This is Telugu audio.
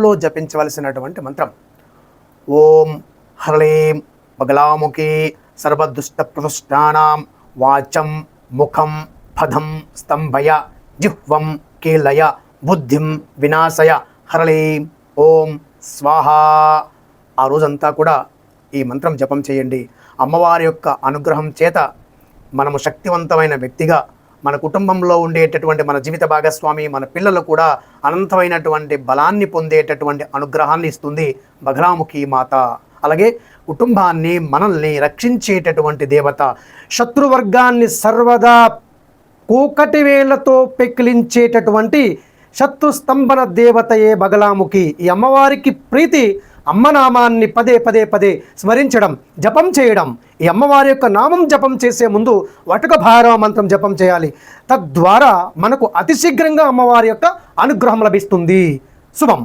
అక్షరములలో జపించవలసినటువంటి మంత్రం. ఓం హ్రీం బగలాముఖి సర్వదుష్ట ప్రతుష్టానాం వాచం ముఖం పదం స్తంభయ జిహ్వం కీలయ బుద్ధిం వినాశయ హ్రీం ఓం స్వాహ. ఆ రోజంతా కూడా ఈ మంత్రం జపం చేయండి. అమ్మవారి యొక్క అనుగ్రహం చేత మనము శక్తివంతమైన వ్యక్తిగా, మన కుటుంబంలో ఉండేటటువంటి మన జీవిత భాగస్వామి, మన పిల్లలు కూడా అనంతమైనటువంటి బలాన్ని పొందేటటువంటి అనుగ్రహాన్ని ఇస్తుంది బగలాముఖి మాత. అలాగే కుటుంబాన్ని, మనల్ని రక్షించేటటువంటి దేవత, శత్రువర్గాన్ని సర్వదా కూకటి వేళ్లతో పెకిలించేటటువంటి శత్రు స్తంభన దేవతయే బగలాముఖి. ఈ అమ్మవారికి ప్రీతి అమ్మనామాన్ని పదే పదే పదే స్మరించడం, జపం చేయడం. ఈ అమ్మవారి యొక్క నామం జపం చేసే ముందు వటుక భైరవ మంత్రం జపం చేయాలి. తద్వారా మనకు అతి శీఘ్రంగా అమ్మవారి యొక్క అనుగ్రహం లభిస్తుంది. శుభం.